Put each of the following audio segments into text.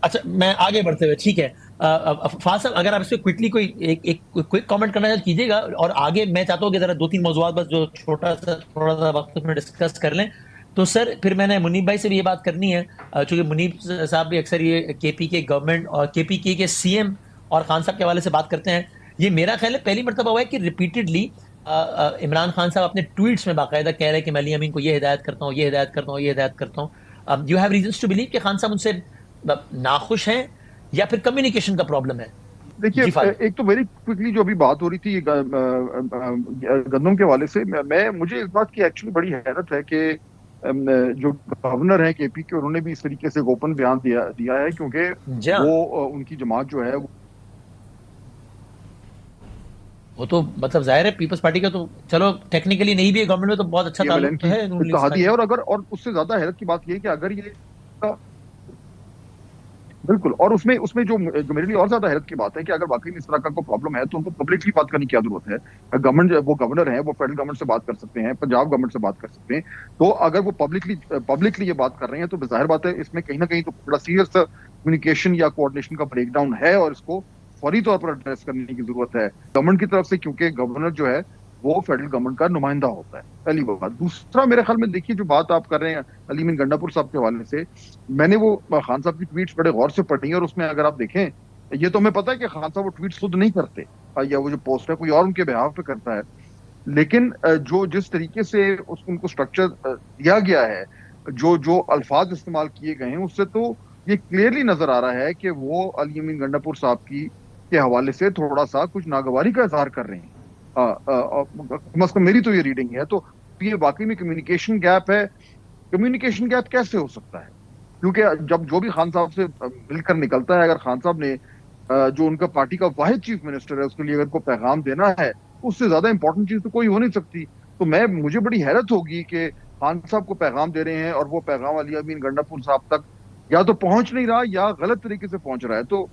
اچھا میں آگے بڑھتے ہوئے ٹھیک ہے فاضل صاحب اگر آپ اس پہ کوئکلی کوئی ایک کوئک کامنٹ کرنا چاہتے کیجیے گا، اور آگے میں چاہتا ہوں کہ ذرا 2-3 موضوعات بس جو چھوٹا سا تھوڑا سا وقت میں ڈسکس کر لیں. تو سر پھر میں نے منیب بھائی سے بھی یہ بات کرنی ہے، چونکہ منیب صاحب بھی اکثر یہ کے پی کے گورنمنٹ اور کے پی کے سی ایم اور خان صاحب کے حوالے سے بات کرتے ہیں. یہ میرا خیال ہے پہلی مرتبہ ہوا ہے کہ ریپیٹڈلی عمران خان صاحب اپنے ٹویٹس میں باقاعدہ کہہ رہے ہیں کہ میں علی امین کو یہ ہدایت کرتا ہوں، یہ ہدایت کرتا ہوں، یہ ہدایت کرتا ہوں. You have reasons to believe کہ خان صاحب ان سے ناخوش ہیں یا پھر کمیونیکیشن کا پرابلم ہے؟ دیکھیے، جی فاضل. ایک تو ویری کوئکلی جو ابھی بات ہو رہی تھی گندم کے حوالے سے، مجھے اس بات کی ایکچولی بڑی حیرت ہے کہ جو گورنر ہیں کے پی کے، انہوں نے بھی اس طریقے سے اوپن بیان دیا ہے، کیونکہ جی ہاں، وہ ان کی جماعت جو ہے وہ تو مطلب ظاہر ہے پیپلز پارٹی کا تو چلو ٹیکنیکلی نہیں بھی ہے گورنمنٹ میں تو بہت اچھا پی ایم ایل این تعلق تو کی ہے نون لیگ سے اتحادی ہے، خالی. اور اس سے زیادہ حیرت کی بات یہ ہے کہ اگر یہ بالکل، اور اس میں جو میرے لیے اور زیادہ حیرت کی بات ہے کہ اگر واقعی میں اس طرح کا کوئی پرابلم ہے تو ان کو پبلکلی بات کرنے کی کیا ضرورت ہے؟ گورنمنٹ، وہ گورنر ہیں، وہ فیڈرل گورنمنٹ سے بات کر سکتے ہیں، پنجاب گورنمنٹ سے بات کر سکتے ہیں. تو اگر وہ پبلکلی یہ بات کر رہے ہیں تو ظاہر بات ہے اس میں کہیں نہ کہیں تو بڑا سیریس کمیونیکیشن یا کوآرڈینیشن کا بریک ڈاؤن ہے، اور اس کو فوری طور پر ایڈریس کرنے کی ضرورت ہے گورنمنٹ کی طرف سے، کیونکہ گورنر جو ہے وہ فیڈرل گورنمنٹ کا نمائندہ ہوتا ہے. پہلی بات. دوسرا، میرے خیال میں دیکھیے جو بات آپ کر رہے ہیں علی امین گنڈا پور صاحب کے حوالے سے، میں نے وہ خان صاحب کی ٹویٹس بڑے غور سے پڑھی ہیں، اور اس میں اگر آپ دیکھیں، یہ تو ہمیں پتا ہے کہ خان صاحب وہ ٹویٹس خود نہیں کرتے، یا وہ جو پوسٹ ہے کوئی اور ان کے بہاف پہ کرتا ہے. لیکن جو جس طریقے سے ان کو سٹرکچر دیا گیا ہے، جو الفاظ استعمال کیے گئے ہیں، اس سے تو یہ کلیئرلی نظر آ رہا ہے کہ وہ علی امین گنڈا پور صاحب کے حوالے سے تھوڑا سا کچھ ناگواری کا اظہار کر رہے ہیں. کم از کم میری تو یہ ریڈنگ ہے. تو یہ واقعی میں کمیونیکیشن گیپ ہے. کمیونیکیشن گیپ کیسے ہو سکتا ہے؟ کیونکہ جب جو بھی خان صاحب سے مل کر نکلتا ہے، اگر خان صاحب نے جو ان کا پارٹی کا واحد چیف منسٹر ہے اس کے لیے اگر کوئی پیغام دینا ہے، اس سے زیادہ امپورٹنٹ چیز تو کوئی ہو نہیں سکتی. تو مجھے بڑی حیرت ہوگی کہ خان صاحب کو پیغام دے رہے ہیں اور وہ پیغام علی امین گنڈا پور صاحب تک یا تو پہنچ نہیں رہا یا غلط طریقے سے پہنچ رہا ہے. تو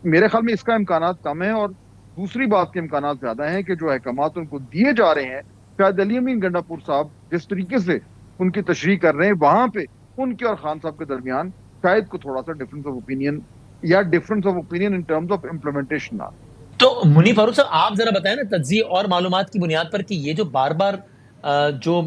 میرے خیال میں اس کا امکانات کم ہیں، اور دوسری بات کے امکانات زیادہ ہیں کہ جو احکامات ان کو دیے جا رہے ہیں، شاید علی امین گنڈا پور صاحب جس طریقے سے ان کی تشریح کر رہے ہیں وہاں پہ ان کے اور خان صاحب کے درمیان شاید کو تھوڑا سا ڈفرنس آف اوپینین، یا difference of opinion in terms of implementation نہ. تو منی فاروق صاحب آپ ذرا بتائیں نا تجزیے اور معلومات کی بنیاد پر کہ یہ جو بار بار جو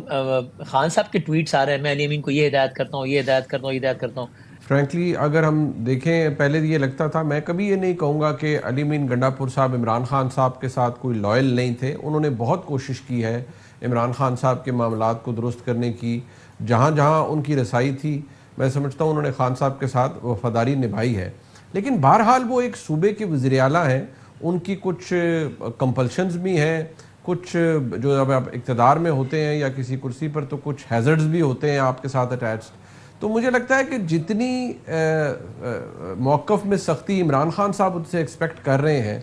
خان صاحب کے ٹویٹس آ رہے ہیں، میں علی امین کو یہ ہدایت کرتا ہوں، یہ ہدایت کرتا ہوں، یہ ہدایت کرتا ہوں. فرینکلی اگر ہم دیکھیں، پہلے یہ لگتا تھا، میں کبھی یہ نہیں کہوں گا کہ علی امین گنڈا پور صاحب عمران خان صاحب کے ساتھ کوئی لائل نہیں تھے. انہوں نے بہت کوشش کی ہے عمران خان صاحب کے معاملات کو درست کرنے کی. جہاں جہاں ان کی رسائی تھی میں سمجھتا ہوں انہوں نے خان صاحب کے ساتھ وفاداری نبھائی ہے. لیکن بہرحال وہ ایک صوبے کے وزیر اعلیٰ ہیں، ان کی کچھ کمپلشنز بھی ہیں، کچھ جو اب آپ اقتدار میں ہوتے ہیں یا کسی کرسی پر تو کچھ ہیزرڈز بھی ہوتے ہیں آپ کے ساتھ اٹیچڈ. تو مجھے لگتا ہے کہ جتنی موقف میں سختی عمران خان صاحب ان سے ایکسپیکٹ کر رہے ہیں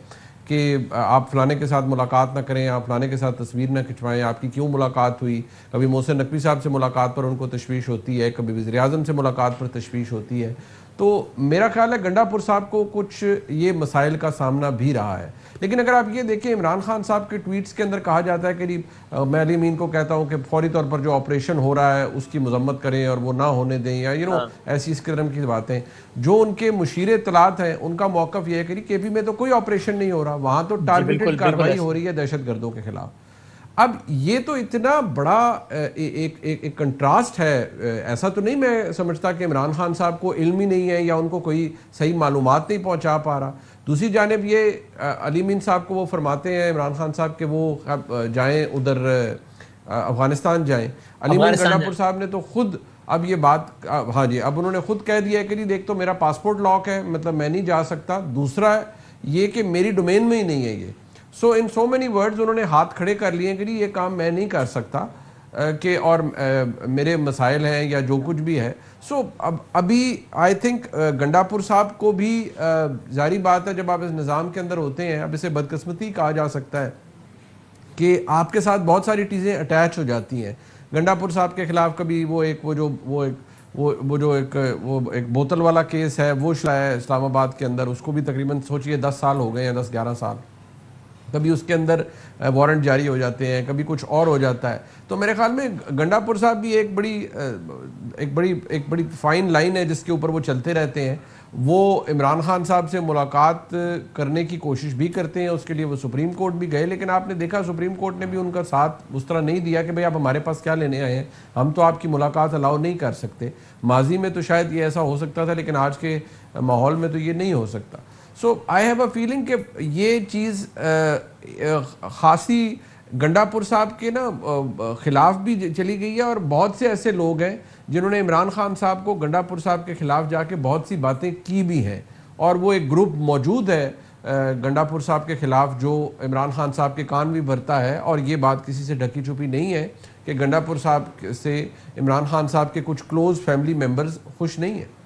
کہ آپ فلانے کے ساتھ ملاقات نہ کریں، آپ فلانے کے ساتھ تصویر نہ کھنچوائیں، آپ کی کیوں ملاقات ہوئی، کبھی محسن نقوی صاحب سے ملاقات پر ان کو تشویش ہوتی ہے، کبھی وزیر اعظم سے ملاقات پر تشویش ہوتی ہے. تو میرا خیال ہے گنڈا پور صاحب کو کچھ یہ مسائل کا سامنا بھی رہا ہے. لیکن اگر آپ یہ دیکھیں عمران خان صاحب کے ٹویٹس کے اندر کہا جاتا ہے کہ میں علی امین کو کہتا ہوں کہ فوری طور پر جو آپریشن ہو رہا ہے اس کی مذمت کریں اور وہ نہ ہونے دیں، یا ہاں ایسی اس قسم کی باتیں. جو ان کے مشیر اطلاعات ہیں ان کا موقف یہ ہے کہ کے پی میں تو کوئی آپریشن نہیں ہو رہا، وہاں تو جی ٹارگیٹڈ بالکل بالکل کارروائی ایسے. ہو رہی ہے دہشت گردوں کے خلاف. اب یہ تو اتنا بڑا ایک کنٹراسٹ ہے. ایسا تو نہیں میں سمجھتا کہ عمران خان صاحب کو علم ہی نہیں ہے یا ان کو کوئی صحیح معلومات نہیں پہنچا پا رہا. دوسری جانب یہ علی امین صاحب کو وہ فرماتے ہیں عمران خان صاحب کہ وہ جائیں ادھر افغانستان جائیں. علی امین گنڈا افغانستان پور جائیں. صاحب نے تو خود اب یہ بات، ہاں جی، اب انہوں نے خود کہہ دیا ہے کہ دیکھ تو میرا پاسپورٹ لاک ہے، مطلب میں نہیں جا سکتا. دوسرا یہ کہ میری ڈومین میں ہی نہیں ہے یہ. سو ان سو مینی ورڈز انہوں نے ہاتھ کھڑے کر لیے کہ یہ کام میں نہیں کر سکتا، کہ اور میرے مسائل ہیں یا جو کچھ بھی ہے. سو ابھی آئی تھنک گنڈا پور صاحب کو بھی ظاہری بات ہے جب آپ اس نظام کے اندر ہوتے ہیں، اب اسے بدقسمتی کہا جا سکتا ہے کہ آپ کے ساتھ بہت ساری چیزیں اٹیچ ہو جاتی ہیں. گنڈا پور صاحب کے خلاف کبھی وہ ایک بوتل والا کیس ہے وہ شائع ہے اسلام آباد کے اندر، اس کو بھی تقریباً سوچئے 10 سال ہو گئے ہیں، 10-11 سال. کبھی اس کے اندر وارنٹ جاری ہو جاتے ہیں، کبھی کچھ اور ہو جاتا ہے. تو میرے خیال میں گنڈاپور صاحب بھی ایک بڑی فائن لائن ہے جس کے اوپر وہ چلتے رہتے ہیں. وہ عمران خان صاحب سے ملاقات کرنے کی کوشش بھی کرتے ہیں، اس کے لیے وہ سپریم کورٹ بھی گئے، لیکن آپ نے دیکھا سپریم کورٹ نے بھی ان کا ساتھ اس طرح نہیں دیا کہ بھئی آپ ہمارے پاس کیا لینے آئے ہیں، ہم تو آپ کی ملاقات الاؤ نہیں کر سکتے. ماضی میں تو شاید یہ ایسا ہو سکتا تھا، لیکن آج کے ماحول میں تو یہ نہیں ہو سکتا. سو آئی ہیو اے فیلنگ کہ یہ چیز خاصی گنڈاپور صاحب کے نا خلاف بھی چلی گئی ہے، اور بہت سے ایسے لوگ ہیں جنہوں نے عمران خان صاحب کو گنڈاپور صاحب کے خلاف جا کے بہت سی باتیں کی بھی ہیں. اور وہ ایک گروپ موجود ہے گنڈاپور صاحب کے خلاف جو عمران خان صاحب کے کان بھی بھرتا ہے، اور یہ بات کسی سے ڈھکی چھپی نہیں ہے کہ گنڈاپور صاحب سے عمران خان صاحب کے کچھ کلوز فیملی ممبرز خوش نہیں ہیں.